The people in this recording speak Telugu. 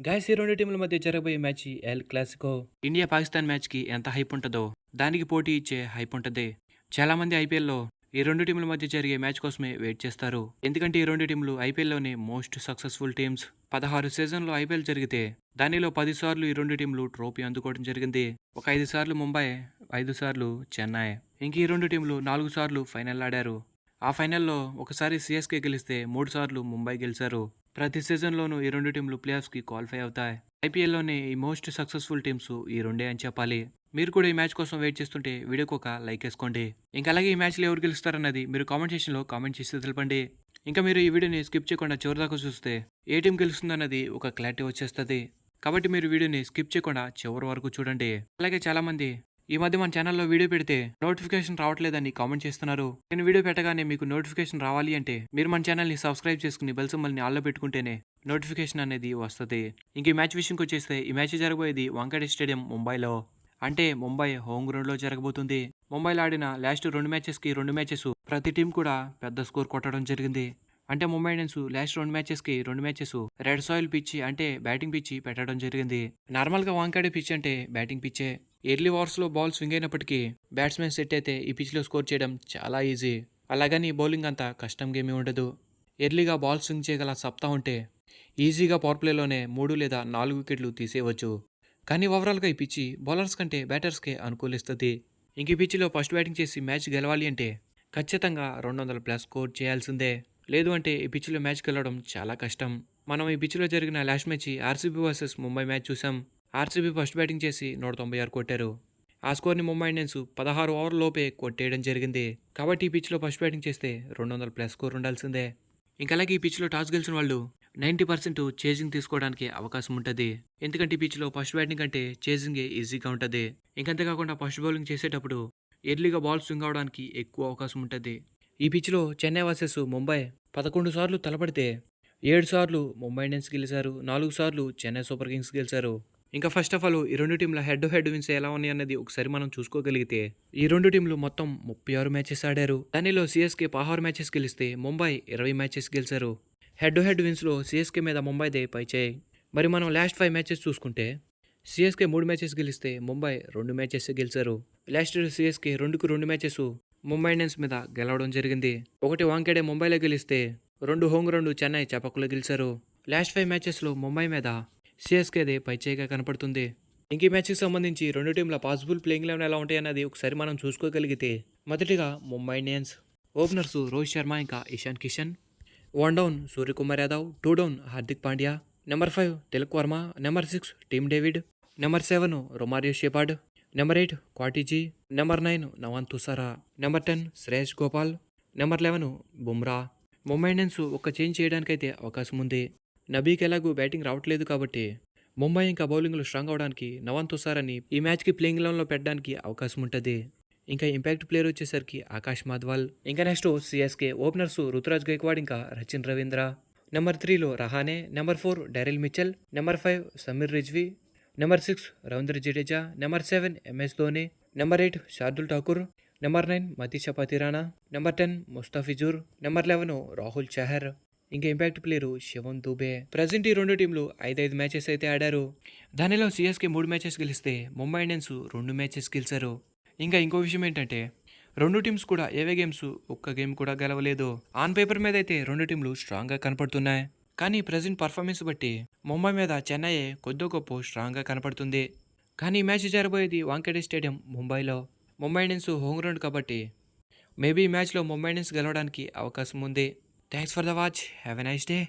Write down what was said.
గాయ్స్ ఈ రెండు టీంల మధ్య జరగబోయే match El Clasico. India Pakistan మ్యాచ్కి ఎంత హైప్ ఉంటుందో దానికి పోటీ ఇచ్చే హైప్ ఉంటుంది. చాలా మంది ఐపీఎల్లో ఈ రెండు టీంల మధ్య జరిగే మ్యాచ్ కోసమే వెయిట్ చేస్తారు. ఎందుకంటే ఈ రెండు టీంలు ఐపీఎల్లోనే మోస్ట్ సక్సెస్ఫుల్ టీమ్స్. 16 సీజన్లో ఐపీఎల్ జరిగితే దానిలో 10 సార్లు ఈ రెండు టీంలు ట్రోఫీ అందుకోవడం జరిగింది. ఒక 5 సార్లు ముంబై, 5 సార్లు చెన్నై. ఇంక ఈ రెండు టీంలు 4 సార్లు ఫైనల్ ఆడారు. ఆ ఫైనల్లో ఒకసారి సిఎస్కే గెలిస్తే 3 సార్లు ముంబై గెలిచారు. ప్రతి సీజన్లోనూ ఈ రెండు టీంలు ప్లేఆఫ్స్కి క్వాలిఫై అవుతాయి. ఐపీఎల్లోనే ఈ మోస్ట్ సక్సెస్ఫుల్ టీమ్స్ ఈ రెండే అని చెప్పాలి. మీరు కూడా ఈ మ్యాచ్ కోసం వెయిట్ చేస్తుంటే వీడియోకి ఒక లైక్ వేసుకోండి. ఇంకా అలాగే ఈ మ్యాచ్లో ఎవరు గెలుస్తారన్నది మీరు కామెంట్ సెక్షన్లో కామెంట్ చేసి తెలపండి. ఇంకా మీరు ఈ వీడియోని స్కిప్ చేయకుండా చివరిదాకా చూస్తే ఏ టీం గెలుస్తుందన్నది ఒక క్లారిటీ వచ్చేస్తుంది. కాబట్టి మీరు వీడియోని స్కిప్ చేయకుండా చివరి వరకు చూడండి. అలాగే చాలా మంది ఈ మధ్య మన ఛానల్లో వీడియో పెడితే నోటిఫికేషన్ రావట్లేదని కామెంట్ చేస్తున్నారు. నేను వీడియో పెట్టగానే మీకు నోటిఫికేషన్ రావాలి అంటే మీరు మన ఛానల్ని సబ్స్క్రైబ్ చేసుకుని బెల్ సింబల్ని ఆల్లో పెట్టుకుంటేనే నోటిఫికేషన్ అనేది వస్తుంది. ఇంక ఈ మ్యాచ్ విషయంకి వచ్చేస్తే ఈ మ్యాచ్ జరగబోయేది వాంఖేడే స్టేడియం ముంబైలో. అంటే ముంబై హోమ్ గ్రౌండ్లో జరగబోతుంది. ముంబైలో ఆడిన లాస్ట్ 2 మ్యాచెస్కి 2 మ్యాచెస్ ప్రతి టీం కూడా పెద్ద స్కోర్ కొట్టడం జరిగింది. అంటే Mumbai Indians last 2 మ్యాచెస్కి 2 matches red soil pitch అంటే బ్యాటింగ్ పిచ్ పెట్టడం జరిగింది. నార్మల్గా వాంఖేడే పిచ్ అంటే బ్యాటింగ్ పిచ్చే. ఎర్లీ ఓవర్స్లో బాల్ స్వింగ్ అయినప్పటికీ బ్యాట్స్మెన్ సెట్ అయితే ఈ పిచ్లో స్కోర్ చేయడం చాలా ఈజీ. అలాగని బౌలింగ్ అంతా కష్టం గేమీ ఉండదు. ఎర్లీగా బాల్ స్వింగ్ చేయగల సత్తా ఉంటే ఈజీగా పవర్ ప్లేలోనే 3 లేదా 4 వికెట్లు తీసేయవచ్చు. కానీ ఓవరాల్గా ఈ పిచ్చి బౌలర్స్ కంటే బ్యాటర్స్కే అనుకూలిస్తుంది. ఇంక ఈ పిచ్చిలో ఫస్ట్ బ్యాటింగ్ చేసి మ్యాచ్ గెలవాలి అంటే ఖచ్చితంగా 200+ స్కోర్ చేయాల్సిందే. లేదు అంటే ఈ పిచ్చిలో మ్యాచ్ గెలవడం చాలా కష్టం. మనం ఈ పిచ్చిలో జరిగిన last match RCB versus Mumbai match చూసాం. ఆర్సీబీ ఫస్ట్ బ్యాటింగ్ చేసి 196 కొట్టారు. ఆ స్కోర్ని ముంబై ఇండియన్స్ 16 ఓవర్ల లోపే కొట్టేయడం జరిగింది. కాబట్టి ఈ పిచ్లో ఫస్ట్ బ్యాటింగ్ చేస్తే 200+ స్కోర్ ఉండాల్సిందే. ఇంకా అలాగే ఈ పిచ్లో టాస్ గెలిచిన వాళ్ళు 90% చేజింగ్ తీసుకోవడానికి అవకాశం ఉంటుంది. ఎందుకంటే ఈ పిచ్లో ఫస్ట్ బ్యాటింగ్ అంటే చేజింగే ఈజీగా ఉంటుంది. ఇంకంతేకాకుండా ఫస్ట్ బౌలింగ్ చేసేటప్పుడు ఎర్లీగా బాల్ స్వింగ్ అవడానికి ఎక్కువ అవకాశం ఉంటుంది. ఈ పిచ్లో చెన్నై వర్సెస్ ముంబై 11 సార్లు తలపడితే 7 సార్లు ముంబై ఇండియన్స్ గెలిచారు, 4 సార్లు చెన్నై సూపర్ కింగ్స్ గెలిచారు. ఇంకా ఫస్ట్ ఆఫ్ ఆల్ ఈ రెండు టీంల హెడ్ టు హెడ్ విన్స్ ఎలా ఉన్నాయి అన్నది ఒకసారి మనం చూసుకోగలిగితే ఈ రెండు టీంలు మొత్తం 36 మ్యాచెస్ ఆడారు. దానిలో సిఎస్కే 16 మ్యాచెస్ గెలిస్తే ముంబై 20 మ్యాచెస్ గెలిచారు. హెడ్ టు హెడ్ విన్స్లో సిఎస్కే మీద ముంబైదే పైచేయి. మరి మనం లాస్ట్ 5 మ్యాచెస్ చూసుకుంటే సిఎస్కే 3 మ్యాచెస్ గెలిస్తే ముంబై 2 మ్యాచెస్ గెలిచారు. లాస్ట్ సిఎస్కే 2కు 2 మ్యాచెస్ ముంబై ఇండియన్స్ మీద గెలవడం జరిగింది. ఒకటి వాంఖేడే ముంబైలో గెలిస్తే 2 హోమ్ గ్రౌండ్ చెన్నై చపకులో గెలిచారు. లాస్ట్ 5 మ్యాచెస్లో ముంబై మీద సిఎస్కేదే పైచేయిగా కనపడుతుంది. ఇంక ఈ మ్యాచ్కి సంబంధించి రెండు టీంల పాసిబుల్ ప్లేయింగ్ లెవెన్ ఎలా ఉంటాయన్నది ఒకసారి మనం చూసుకోగలిగితే మొదటిగా ముంబై ఇండియన్స్ ఓపెనర్స్ రోహిత్ శర్మ ఇంకా Ishan Kishan. 1 down Suryakumar Yadav, 2 down Hardik Pandya. Number 5 Tilak Varma. Number 6 Tim David. Number 7 Romario Shepherd. Number 8 Coetzee. Number 9 Nuwan Thushara. Number 10 Shreyas Gopal. Number 11 Bumrah. Mumbai Indians ఒక చేంజ్ చేయడానికైతే అవకాశం ఉంది. నబీకి ఎలాగూ బ్యాటింగ్ రావట్లేదు కాబట్టి ముంబై ఇంకా బౌలింగ్లో స్ట్రాంగ్ అవడానికి నవాన్ తుసారాని ఈ మ్యాచ్కి ప్లేయింగ్ లెవెన్లో పెట్టడానికి అవకాశం ఉంటుంది. ఇంకా ఇంపాక్ట్ ప్లేయర్ వచ్చేసరికి ఆకాష్ మాధ్వాల్. ఇంకా next CSK openers Ruturaj Gaikwad ఇంకా రచిన్ రవీంద్ర. నెంబర్ 3లో Rahane. Number 4 Daryl Mitchell. Number 5 Sameer Rizvi. Number 6 Ravindra Jadeja. Number 7 MS Dhoni. Number 8 Shardul Thakur. Number 9 Matheesha Pathirana. Number 10 Mustafizur. Number 11 Rahul Chahar. ఇంకా impact player Shivam Dube. Present ఈ రెండు టీంలు 5 మ్యాచెస్ అయితే ఆడారు. దానిలో సిఎస్కే 3 మ్యాచెస్ గెలిస్తే ముంబై ఇండియన్స్ 2 మ్యాచెస్ గెలిచారు. ఇంకా ఇంకో విషయం ఏంటంటే రెండు టీమ్స్ కూడా ఏవే గేమ్స్ ఒక్క గేమ్ కూడా గెలవలేదు. ఆన్ పేపర్ మీద అయితే రెండు టీంలు స్ట్రాంగ్గా కనపడుతున్నాయి. కానీ ప్రజెంట్ పర్ఫార్మెన్స్ బట్టి ముంబై మీద చెన్నై కొద్దో గొప్ప స్ట్రాంగ్గా కనపడుతుంది. కానీ ఈ మ్యాచ్ జరగబోయేది వాంఖేడే స్టేడియం ముంబైలో. ముంబై ఇండియన్స్ హోమ్ గ్రౌండ్ కాబట్టి మేబీ ఈ మ్యాచ్లో ముంబై ఇండియన్స్ గెలవడానికి అవకాశం ఉంది. Thanks for the watch. Have a nice day.